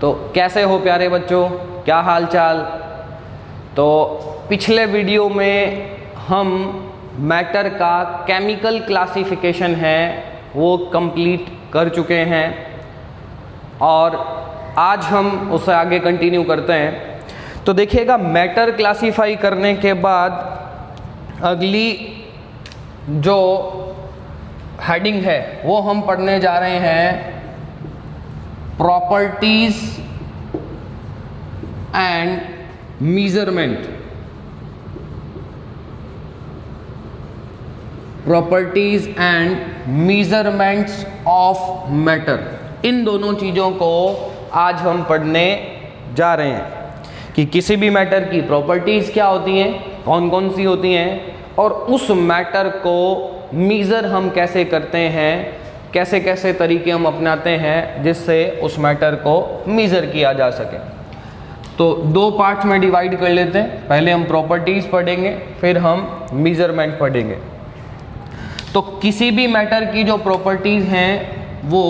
तो कैसे हो प्यारे बच्चों, क्या हाल चाल। तो पिछले वीडियो में हम मैटर का केमिकल क्लासिफिकेशन है वो कंप्लीट कर चुके हैं और आज हम उससे आगे कंटिन्यू करते हैं। तो देखिएगा, मैटर क्लासीफाई करने के बाद अगली जो हेडिंग है वो हम पढ़ने जा रहे हैं properties and measurement. Properties and measurements of matter, इन दोनों चीज़ों को आज हम पढ़ने जा रहे हैं कि किसी भी मैटर की प्रॉपर्टीज क्या होती हैं, कौन कौन सी होती हैं, और उस मैटर को मेजर हम कैसे करते हैं, कैसे कैसे तरीके हम अपनाते हैं जिससे उस मैटर को मेजर किया जा सके। तो दो पार्ट्स में डिवाइड कर लेते हैं, पहले हम प्रॉपर्टीज पढ़ेंगे फिर हम मेजरमेंट पढ़ेंगे। तो किसी भी मैटर की जो प्रॉपर्टीज हैं वो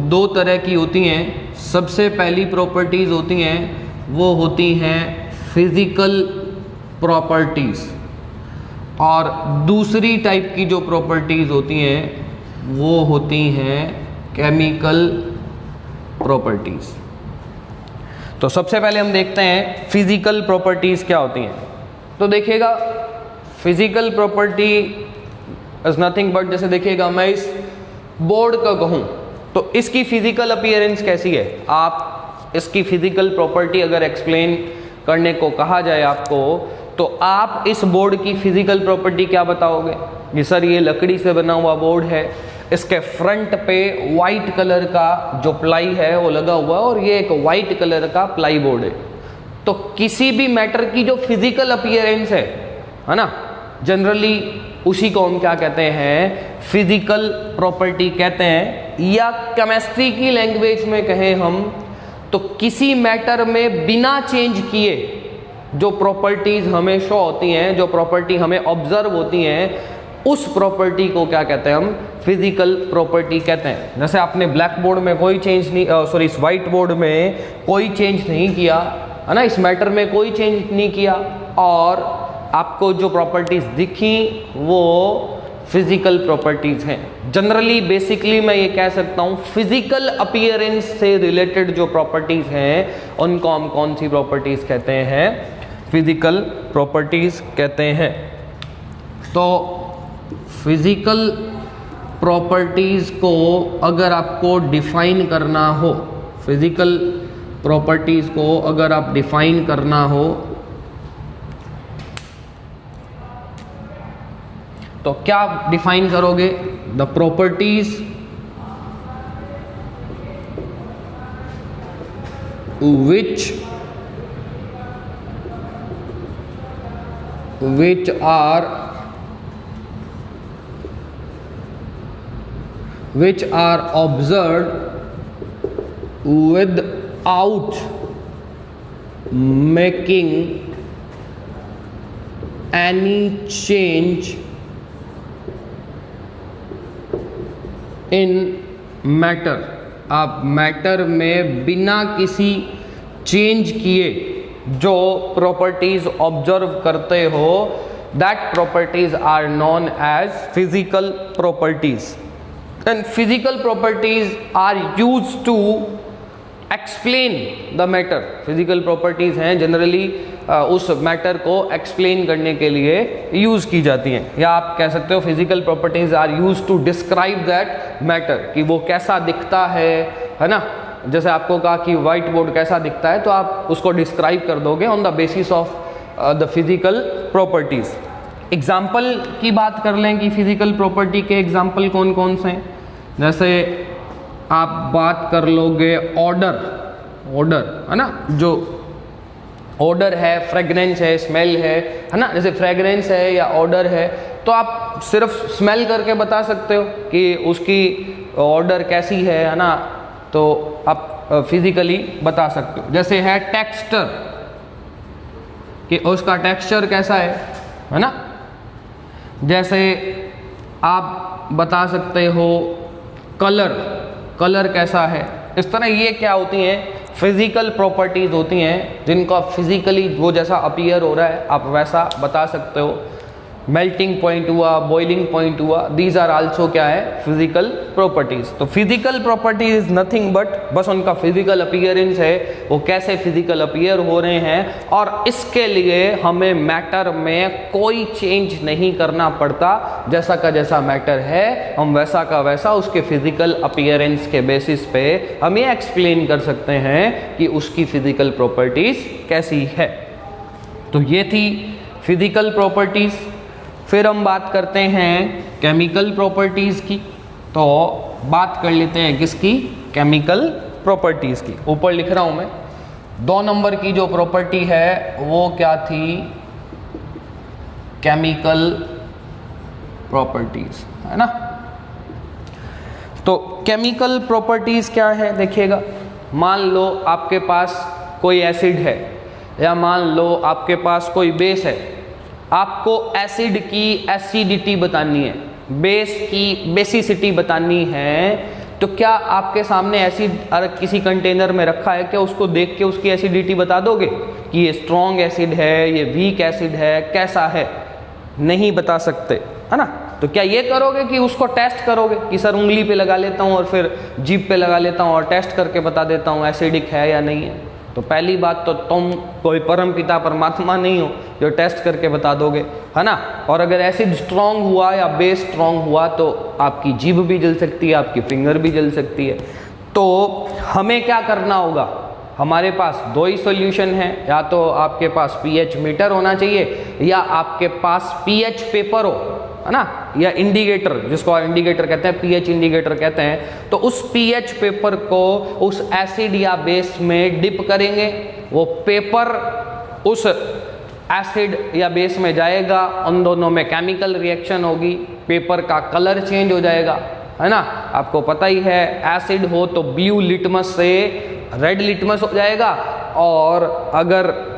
दो तरह की होती हैं। सबसे पहली प्रॉपर्टीज होती हैं वो होती हैं फिजिकल प्रॉपर्टीज, और दूसरी टाइप की जो प्रॉपर्टीज होती हैं वो होती हैं केमिकल प्रॉपर्टीज। तो सबसे पहले हम देखते हैं फिजिकल प्रॉपर्टीज क्या होती हैं। तो देखिएगा, physical property is nothing but, जैसे देखिएगा मैं इस बोर्ड का कहूँ तो इसकी फिजिकल अपीयरेंस कैसी है। आप इसकी फिजिकल प्रॉपर्टी अगर एक्सप्लेन करने को कहा जाए आपको, तो आप इस बोर्ड की फिजिकल प्रॉपर्टी क्या बताओगे कि सर ये लकड़ी से बना हुआ बोर्ड है, इसके फ्रंट पे वाइट कलर का जो प्लाई है वो लगा हुआ है और ये एक वाइट कलर का प्लाई बोर्ड है। तो किसी भी मैटर की जो फिजिकल अपीयरेंस है ना, जनरली उसी को हम क्या कहते हैं, फिजिकल प्रॉपर्टी कहते हैं। या केमिस्ट्री की लैंग्वेज में कहें हम तो किसी मैटर में बिना चेंज किए जो प्रॉपर्टीज हमें शो होती हैं, जो प्रॉपर्टी हमें ऑब्जर्व होती हैं, उस प्रॉपर्टी को क्या कहते हैं, हम फिजिकल प्रॉपर्टी कहते हैं। जैसे आपने ब्लैक बोर्ड में कोई चेंज नहीं, सॉरी इस वाइट बोर्ड में कोई चेंज नहीं किया है ना, इस मैटर में कोई चेंज नहीं किया, और आपको जो प्रॉपर्टीज दिखी वो फिजिकल प्रॉपर्टीज हैं। जनरली बेसिकली मैं ये कह सकता हूँ फिजिकल अपीयरेंस से रिलेटेड जो प्रॉपर्टीज हैं उनको हम कौन सी प्रॉपर्टीज कहते हैं, फिजिकल प्रॉपर्टीज कहते हैं। तो फिजिकल प्रॉपर्टीज को अगर आपको डिफाइन करना हो, फिजिकल प्रॉपर्टीज को अगर आप डिफाइन करना हो तो क्या डिफाइन करोगे, the properties which are observed without making any change in matter। आप मैटर में बिना किसी चेंज किए जो प्रॉपर्टीज ऑब्जर्व करते हो, that properties are known as physical properties. And physical properties are used to explain the matter. Physical properties हैं generally उस मैटर को एक्सप्लेन करने के लिए यूज की जाती हैं, या आप कह सकते हो physical properties are used to describe that matter, कि वो कैसा दिखता है ना। जैसे आपको कहा कि व्हाइट बोर्ड कैसा दिखता है, तो आप उसको डिस्क्राइब कर दोगे on the basis of the physical properties. Example की बात कर लें कि फिजिकल प्रॉपर्टी के एग्जाम्पल कौन कौन से हैं। जैसे आप बात कर लोगे ऑर्डर है ना, जो ऑर्डर है, फ्रेगरेंस है, स्मेल है ना। जैसे फ्रेगरेंस है या ऑर्डर है तो आप सिर्फ स्मेल करके बता सकते हो कि उसकी ऑर्डर कैसी है ना, तो आप फिजिकली बता सकते हो। जैसे है टेक्सचर, कि उसका टेक्सचर कैसा है ना। जैसे आप बता सकते हो कलर कैसा है। इस तरह ये क्या होती हैं, फिजिकल प्रॉपर्टीज होती हैं जिनको आप फिजिकली वो जैसा अपीयर हो रहा है आप वैसा बता सकते हो। मेल्टिंग पॉइंट हुआ, बॉइलिंग पॉइंट हुआ, दीज आर आल्सो क्या है, फिजिकल प्रॉपर्टीज। तो physical properties is nothing but बस उनका फिजिकल अपीयरेंस है, वो कैसे फिजिकल अपीयर हो रहे हैं, और इसके लिए हमें मैटर में कोई चेंज नहीं करना पड़ता। जैसा का जैसा मैटर है हम वैसा का वैसा उसके फिजिकल अपीयरेंस के बेसिस पे हम ये एक्सप्लेन कर सकते हैं कि उसकी फिजिकल प्रॉपर्टीज कैसी है। तो ये थी फिजिकल प्रॉपर्टीज। फिर हम बात करते हैं केमिकल प्रॉपर्टीज की। तो बात कर लेते हैं किसकी, केमिकल प्रॉपर्टीज की। ऊपर लिख रहा हूं मैं 2 नंबर की जो प्रॉपर्टी है वो क्या थी, केमिकल प्रॉपर्टीज, है ना। तो केमिकल प्रॉपर्टीज क्या है देखिएगा, मान लो आपके पास कोई एसिड है या मान लो आपके पास कोई बेस है, आपको एसिड की एसिडिटी बतानी है, बेस की बेसिसिटी बतानी है। तो क्या आपके सामने एसिड अगर किसी कंटेनर में रखा है, क्या उसको देख के उसकी एसिडिटी बता दोगे कि ये स्ट्रॉन्ग एसिड है, ये वीक एसिड है, कैसा है? नहीं बता सकते, है ना। तो क्या ये करोगे कि उसको टेस्ट करोगे कि सर उंगली पे लगा लेता हूँ और फिर जीभ पे लगा लेता हूँ और टेस्ट करके बता देता हूँ एसिडिक है या नहीं है? तो पहली बात तो तुम कोई परम पिता परमात्मा नहीं हो जो टेस्ट करके बता दोगे, है ना। और अगर एसिड स्ट्रांग हुआ या बेस स्ट्रांग हुआ तो आपकी जीभ भी जल सकती है, आपकी फिंगर भी जल सकती है। तो हमें क्या करना होगा, हमारे पास 2 ही सॉल्यूशन है, या तो आपके पास पीएच मीटर होना चाहिए या आपके पास पीएच पेपर हो, है ना, या इंडिकेटर, जिसको इंडिकेटर कहते हैं, पीएच इंडिकेटर कहते हैं। तो उस पीएच पेपर को उस एसिड या बेस में डिप करेंगे, वो पेपर उस एसिड या बेस में जाएगा, उन दोनों में केमिकल रिएक्शन होगी, पेपर का कलर चेंज हो जाएगा, है ना। आपको पता ही है एसिड हो तो ब्लू लिटमस से रेड लिटमस हो जाएगा, और अगर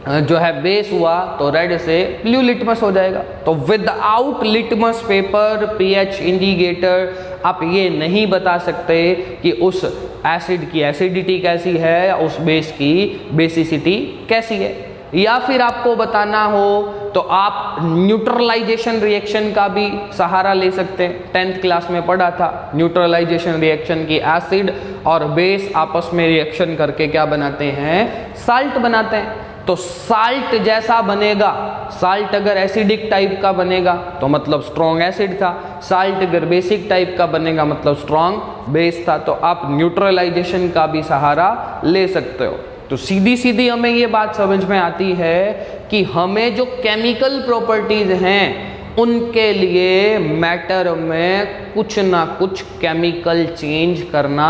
जो है बेस हुआ तो रेड से ब्लू लिटमस हो जाएगा। तो without litmus paper, pH indicator, आप ये नहीं बता सकते कि उस एसिड की एसिडिटी कैसी है या उस बेस की बेसिसिटी कैसी है। या फिर आपको बताना हो तो आप न्यूट्रलाइजेशन रिएक्शन का भी सहारा ले सकते हैं। 10th क्लास में पढ़ा था न्यूट्रलाइजेशन रिएक्शन की, एसिड और बेस आपस में रिएक्शन करके क्या बनाते हैं, साल्ट बनाते हैं। तो साल्ट जैसा बनेगा, साल्ट अगर एसिडिक टाइप का बनेगा तो मतलब स्ट्रॉन्ग एसिड था, साल्ट अगर बेसिक टाइप का बनेगा मतलब स्ट्रॉन्ग बेस था। तो आप न्यूट्रलाइजेशन का भी सहारा ले सकते हो। तो सीधी सीधी हमें ये बात समझ में आती है कि हमें जो केमिकल प्रॉपर्टीज हैं उनके लिए मैटर में कुछ ना कुछ केमिकल चेंज करना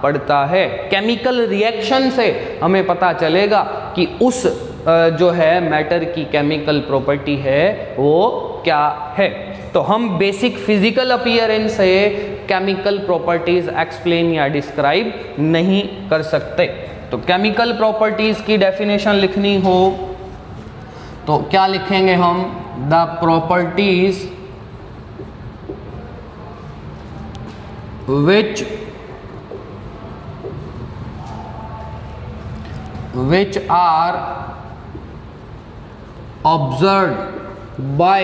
पड़ता है। केमिकल रिएक्शन से हमें पता चलेगा कि उस जो है मैटर की केमिकल प्रॉपर्टी है वो क्या है। तो हम बेसिक फिजिकल अपीयरेंस से केमिकल प्रॉपर्टीज एक्सप्लेन या डिस्क्राइब नहीं कर सकते। तो केमिकल प्रॉपर्टीज की डेफिनेशन लिखनी हो तो क्या लिखेंगे हम, the properties which are observed by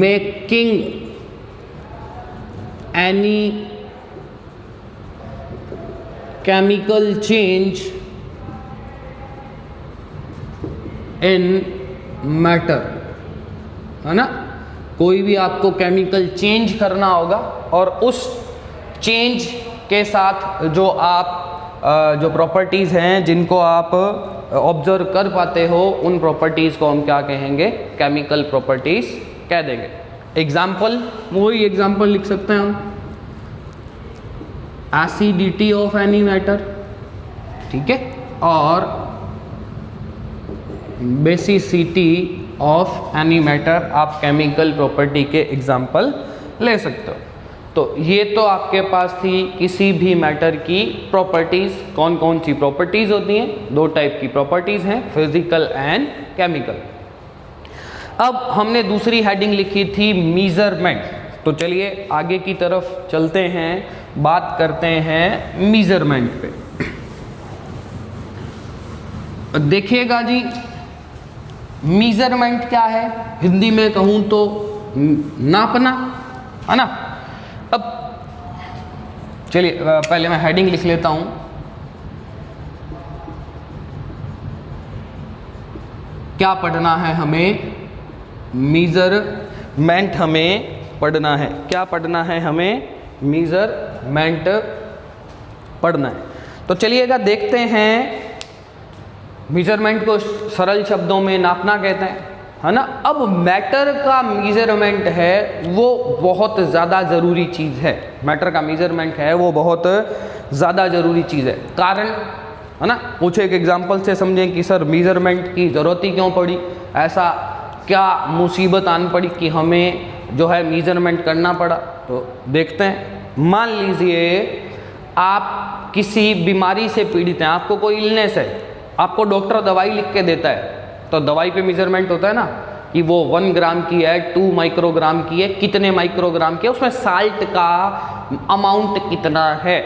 making any chemical change in matter, है ना। कोई भी आपको केमिकल चेंज करना होगा और उस चेंज के साथ जो आप जो प्रॉपर्टीज़ हैं जिनको आप ऑब्जर्व कर पाते हो, उन प्रॉपर्टीज़ को हम क्या कहेंगे, केमिकल प्रॉपर्टीज़ कह देंगे। एग्जाम्पल, वही एग्जाम्पल लिख सकते हैं हम, एसिडिटी ऑफ एनी मैटर, ठीक है, और बेसिसिटी ऑफ एनी मैटर, आप केमिकल प्रॉपर्टी के एग्जाम्पल ले सकते हो। तो ये तो आपके पास थी किसी भी मैटर की प्रॉपर्टीज़। कौन कौन सी प्रॉपर्टीज़ होती हैं, 2 टाइप की प्रॉपर्टीज़ हैं, फिजिकल एंड केमिकल। अब हमने दूसरी हेडिंग लिखी थी मेजरमेंट। तो चलिए आगे की तरफ चलते हैं, बात करते हैं मेजरमेंट पे। देखिएगा जी, मीजरमेंट क्या है, हिंदी में कहूं तो नापना, है ना। अब चलिए पहले मैं हेडिंग लिख लेता हूं। क्या पढ़ना है हमें, मीजरमेंट हमें पढ़ना है। क्या पढ़ना है हमें, मीजरमेंट पढ़ना है। तो चलिएगा देखते हैं, मीजरमेंट को सरल शब्दों में नापना कहते हैं, है ना। अब मैटर का मीजरमेंट है वो बहुत ज़्यादा ज़रूरी चीज़ है। मैटर का मीजरमेंट है वो बहुत ज़्यादा ज़रूरी चीज़ है। कारण, है ना, कुछ एक एग्जांपल से समझें कि सर मीजरमेंट की ज़रूरत ही क्यों पड़ी, ऐसा क्या मुसीबत आन पड़ी कि हमें जो है मीजरमेंट करना पड़ा। तो देखते हैं। मान लीजिए आप किसी बीमारी से पीड़ित हैं, आपको कोई इलनेस है, आपको डॉक्टर दवाई लिख के देता है, तो दवाई पे मेजरमेंट होता है ना कि वो 1 ग्राम की है, 2 माइक्रोग्राम की है, कितने माइक्रोग्राम की है, उसमें साल्ट का अमाउंट कितना है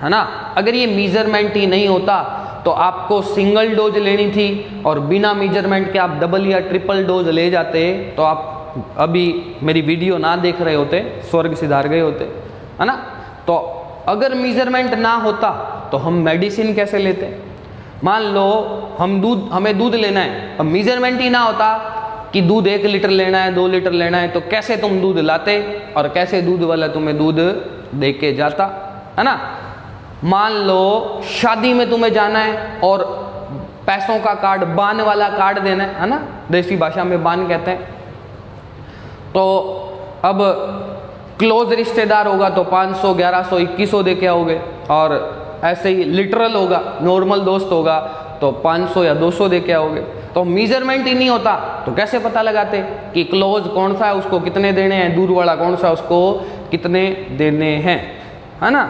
ना। अगर ये मेजरमेंट ही नहीं होता तो आपको सिंगल डोज लेनी थी और बिना मेजरमेंट के आप डबल या ट्रिपल डोज ले जाते तो आप अभी मेरी वीडियो ना देख रहे होते, स्वर्ग सिधार गए होते, है ना। तो अगर मेजरमेंट ना होता तो हम मेडिसिन कैसे लेते। मान लो हमें दूध लेना है, अब मेजरमेंट ही ना होता कि दूध 1 लीटर लेना है, 2 लीटर लेना है, तो कैसे तुम दूध लाते और कैसे दूध वाला तुम्हें दूध दे के जाता, है ना। मान लो शादी में तुम्हें जाना है और पैसों का कार्ड, बान वाला कार्ड देना है ना, देसी भाषा में बान कहते हैं। तो अब क्लोज रिश्तेदार होगा तो 500, 1100, 2100 दे के आओगे, और ऐसे ही लिटरल होगा, नॉर्मल दोस्त होगा तो 500 या 200 दे के आओगे। तो मेजरमेंट ही नहीं होता तो कैसे पता लगाते कि क्लोज कौन सा है उसको कितने देने हैं, दूर वाला कौन सा उसको कितने देने हैं, है ना।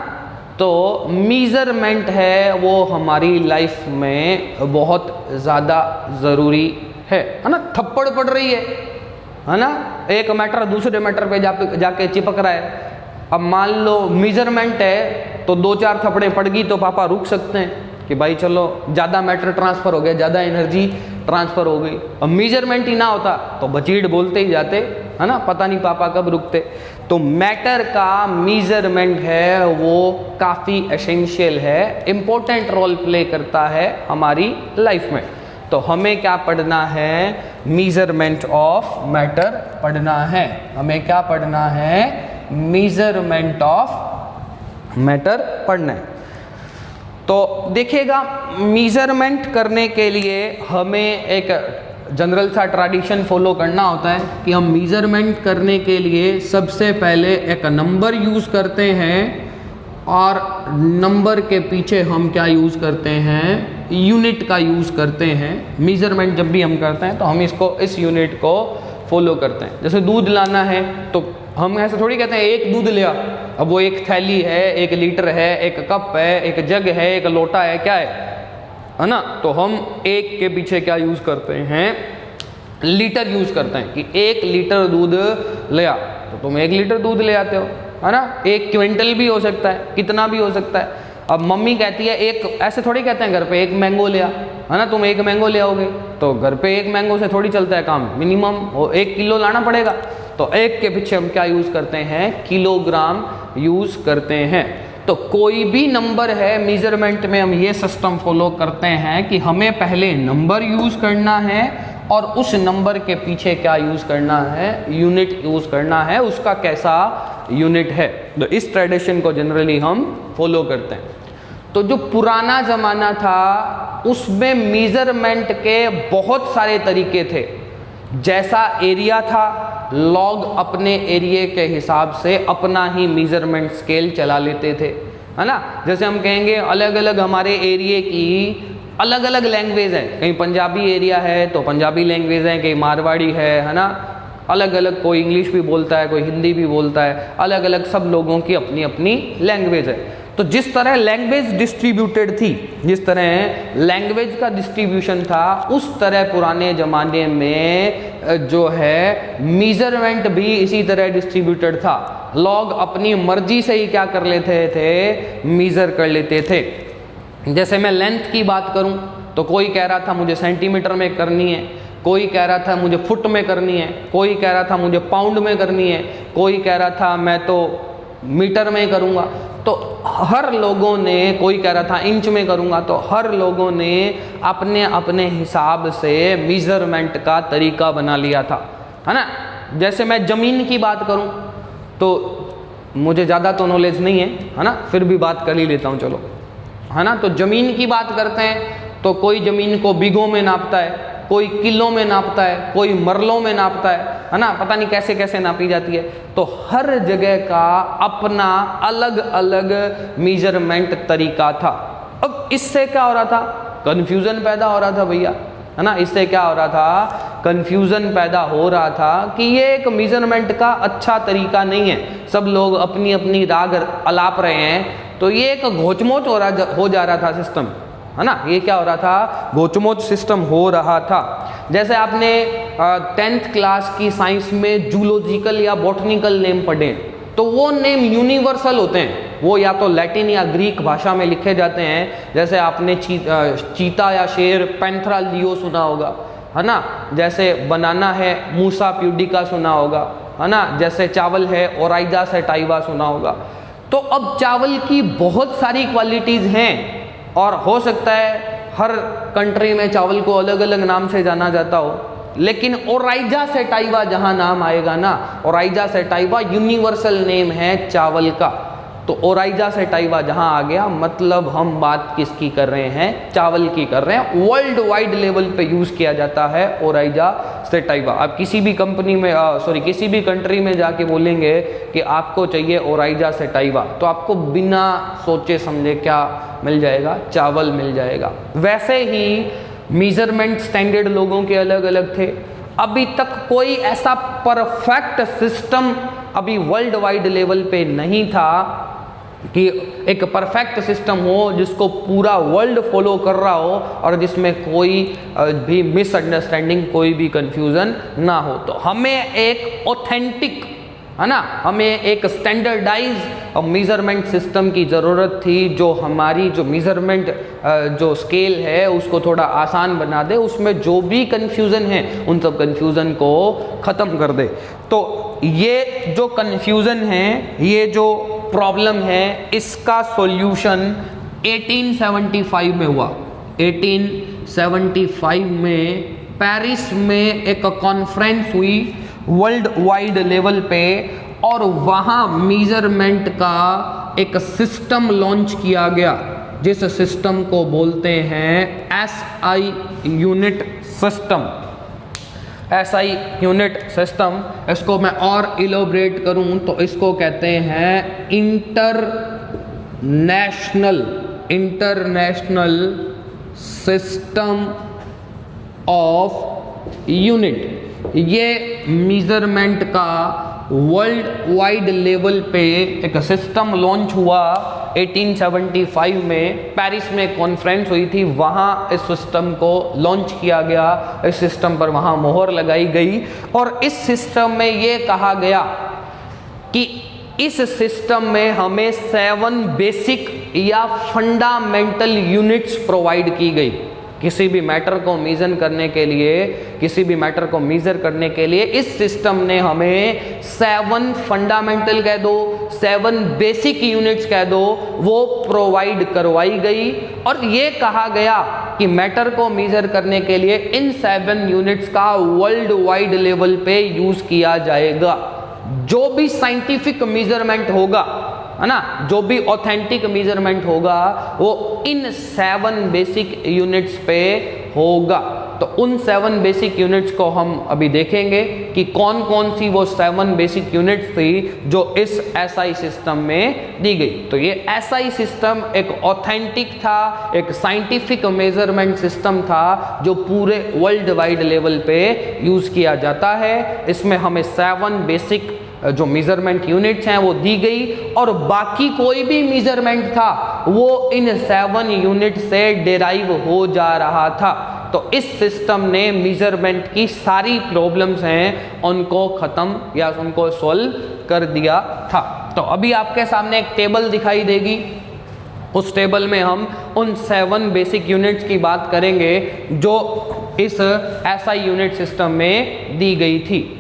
तो मेजरमेंट है वो हमारी लाइफ में बहुत ज़्यादा ज़रूरी है ना। थप्पड़ पड़ रही है ना, एक मैटर दूसरे मैटर पे जाके चिपक रहा है। अब मान लो मेजरमेंट है तो 2-4 थप्पड़ें पड़ गई तो पापा रुक सकते हैं कि भाई चलो ज़्यादा मैटर ट्रांसफ़र हो गया, ज़्यादा एनर्जी ट्रांसफ़र हो गई। अब मेजरमेंट ही ना होता तो बचीड़ बोलते ही जाते, है ना, पता नहीं पापा कब रुकते। तो मैटर का मेजरमेंट है वो काफ़ी एसेंशियल है, इम्पोर्टेंट रोल प्ले करता है हमारी लाइफ में। तो हमें क्या पढ़ना है, मेजरमेंट ऑफ मैटर पढ़ना है। हमें क्या पढ़ना है, मेजरमेंट ऑफ मैटर पढ़ना है। तो देखिएगा, मेजरमेंट करने के लिए हमें एक जनरल सा ट्रेडिशन फॉलो करना होता है कि हम मेजरमेंट करने के लिए सबसे पहले एक नंबर यूज़ करते हैं, और नंबर के पीछे हम क्या यूज़ करते हैं, यूनिट का यूज़ करते हैं। मेजरमेंट जब भी हम करते हैं तो हम इस यूनिट को फॉलो करते हैं। जैसे दूध लाना है तो हम ऐसे थोड़ी कहते हैं एक दूध लिया, अब वो एक थैली है, 1 लीटर है, 1 कप है, 1 जग है, 1 लोटा है, क्या है ना। तो हम एक के पीछे क्या यूज़ करते हैं, लीटर यूज़ करते हैं कि 1 लीटर दूध लिया तो तुम 1 लीटर दूध ले आते हो, है ना। 1 क्विंटल भी हो सकता है, कितना भी हो सकता है। अब मम्मी कहती है एक, ऐसे थोड़ी कहते हैं घर पे 1 मैंगो लिया, है ना, तुम 1 मैंगो ले आओगे तो घर पे 1 मैंगो से थोड़ी चलता है काम, मिनिमम 1 किलो लाना पड़ेगा। तो 1 के पीछे हम क्या यूज़ करते हैं, किलोग्राम यूज़ करते हैं। तो कोई भी नंबर है, मेजरमेंट में हम ये सिस्टम फॉलो करते हैं कि हमें पहले नंबर यूज़ करना है और उस नंबर के पीछे क्या यूज़ करना है, यूनिट यूज़ करना है, उसका कैसा यूनिट है। तो इस ट्रेडिशन को जनरली हम फॉलो करते हैं। तो जो पुराना ज़माना था उसमें मेजरमेंट के बहुत सारे तरीके थे। जैसा एरिया था, लोग अपने एरिया के हिसाब से अपना ही मेजरमेंट स्केल चला लेते थे, है ना। जैसे हम कहेंगे अलग अलग हमारे एरिया की अलग अलग लैंग्वेज है, कहीं पंजाबी एरिया है तो पंजाबी लैंग्वेज है, कहीं मारवाड़ी है ना, अलग अलग, कोई इंग्लिश भी बोलता है, कोई हिंदी भी बोलता है, अलग अलग सब लोगों की अपनी अपनी लैंग्वेज है। तो जिस तरह लैंग्वेज डिस्ट्रीब्यूटेड थी, जिस तरह लैंग्वेज का डिस्ट्रीब्यूशन था, उस तरह पुराने ज़माने में जो है मेजरमेंट भी इसी तरह डिस्ट्रीब्यूटेड था। लोग अपनी मर्जी से ही क्या कर लेते थे, मेज़र कर लेते थे। जैसे मैं लेंथ की बात करूं तो कोई कह रहा था मुझे सेंटीमीटर में करनी है, कोई कह रहा था मुझे फुट में करनी है, कोई कह रहा था मुझे पाउंड में करनी है, कोई कह रहा था मैं तो मीटर में करूँगा। तो हर लोगों ने, कोई कह रहा था इंच में करूँगा, तो हर लोगों ने अपने अपने हिसाब से मेजरमेंट का तरीका बना लिया था, है ना। जैसे मैं ज़मीन की बात करूँ तो मुझे ज़्यादा तो नॉलेज नहीं है ना, फिर भी बात कर ही लेता हूँ चलो, है ना। तो ज़मीन की बात करते हैं तो कोई ज़मीन को बीघों में नापता है, कोई किलो में नापता है, कोई मरलों में नापता है ना, पता नहीं कैसे कैसे नापी जाती है। तो हर जगह का अपना अलग अलग मेजरमेंट तरीका था। अब इससे क्या हो रहा था, कन्फ्यूज़न पैदा हो रहा था भैया, है ना। इससे क्या हो रहा था, कन्फ्यूज़न पैदा हो रहा था कि ये एक मेजरमेंट का अच्छा तरीका नहीं है, सब लोग अपनी अपनी राग अलाप रहे हैं, तो ये एक घोचमोच हो जा रहा था सिस्टम, है ना। ये क्या हो रहा था, गोचमोच सिस्टम हो रहा था। जैसे आपने 10th क्लास की साइंस में जूलॉजिकल या बॉटनिकल नेम पढ़े हैं, तो वो नेम यूनिवर्सल होते हैं, वो या तो लैटिन या ग्रीक भाषा में लिखे जाते हैं। जैसे आपने चीता या शेर पैंथरा लियो सुना होगा, है ना। जैसे बनाना है मूसा प्यूडिका सुना होगा, है ना। जैसे चावल है ओराइजा सेटाइवा सुना होगा। तो अब चावल की बहुत सारी क्वालिटीज़ हैं और हो सकता है हर कंट्री में चावल को अलग अलग नाम से जाना जाता हो, लेकिन ओराइजा सेटाइवा जहां नाम आएगा ना, ओराइजा सेटाइवा यूनिवर्सल नेम है चावल का। तो ओराइजा सेटाइवा जहां आ गया, मतलब हम बात किसकी कर रहे हैं, चावल की कर रहे हैं। वर्ल्ड वाइड लेवल पे यूज किया जाता है ओराइजा सेटाइवा। आप किसी भी कंपनी में किसी भी कंट्री में जाके बोलेंगे कि आपको चाहिए ओराइजा सेटाइवा, तो आपको बिना सोचे समझे क्या मिल जाएगा, चावल मिल जाएगा। वैसे ही मेजरमेंट स्टैंडर्ड लोगों के अलग अलग थे। अभी तक कोई ऐसा परफेक्ट सिस्टम अभी वर्ल्ड वाइड लेवल पे नहीं था कि एक परफेक्ट सिस्टम हो जिसको पूरा वर्ल्ड फॉलो कर रहा हो और जिसमें कोई भी मिसअंडरस्टैंडिंग, कोई भी कंफ्यूजन ना हो। तो हमें एक ऑथेंटिक, है ना, हमें एक स्टैंडर्डाइज मेजरमेंट सिस्टम की ज़रूरत थी, जो हमारी जो मेजरमेंट जो स्केल है उसको थोड़ा आसान बना दे, उसमें जो भी कन्फ्यूज़न है उन सब कन्फ्यूज़न को ख़त्म कर दे। तो ये जो कन्फ्यूज़न है, ये जो प्रॉब्लम है, इसका सॉल्यूशन 1875 में हुआ। 1875 में पेरिस में एक कॉन्फ्रेंस हुई वर्ल्ड वाइड लेवल पे, और वहाँ मेजरमेंट का एक सिस्टम लॉन्च किया गया, जिस सिस्टम को बोलते हैं SI unit system. SI unit system, इसको मैं और इलोबरेट करूं तो इसको कहते हैं इंटरनेशनल सिस्टम ऑफ यूनिट। ये मेजरमेंट का वर्ल्ड वाइड लेवल पे एक सिस्टम लॉन्च हुआ 1875 में। पेरिस में कॉन्फ्रेंस हुई थी, वहाँ इस सिस्टम को लॉन्च किया गया, इस सिस्टम पर वहाँ मोहर लगाई गई, और इस सिस्टम में ये कहा गया कि इस सिस्टम में हमें 7 बेसिक या फंडामेंटल यूनिट्स प्रोवाइड की गई। किसी भी मैटर को मेजर करने के लिए इस सिस्टम ने हमें 7 फंडामेंटल कह दो, 7 बेसिक यूनिट्स कह दो, वो प्रोवाइड करवाई गई। और ये कहा गया कि मैटर को मेजर करने के लिए इन 7 यूनिट्स का वर्ल्ड वाइड लेवल पे यूज किया जाएगा। जो भी साइंटिफिक मेजरमेंट होगा, है ना, जो भी ऑथेंटिक मेजरमेंट होगा वो इन 7 बेसिक यूनिट्स पे होगा। तो उन 7 बेसिक यूनिट्स को हम अभी देखेंगे कि कौन कौन सी वो 7 बेसिक यूनिट्स थी जो इस SI सिस्टम में दी गई। तो ये SI सिस्टम एक ऑथेंटिक था, एक साइंटिफिक मेजरमेंट सिस्टम था जो पूरे वर्ल्ड वाइड लेवल पे यूज किया जाता है। इसमें हमें 7 बेसिक जो मेजरमेंट यूनिट्स हैं वो दी गई, और बाकी कोई भी मेजरमेंट था वो इन 7 यूनिट से डेराइव हो जा रहा था। तो इस सिस्टम ने मेजरमेंट की सारी प्रॉब्लम्स हैं उनको ख़त्म या उनको सॉल्व कर दिया था। तो अभी आपके सामने एक टेबल दिखाई देगी, उस टेबल में हम उन 7 बेसिक यूनिट्स की बात करेंगे जो इस एसआई यूनिट सिस्टम में दी गई थी।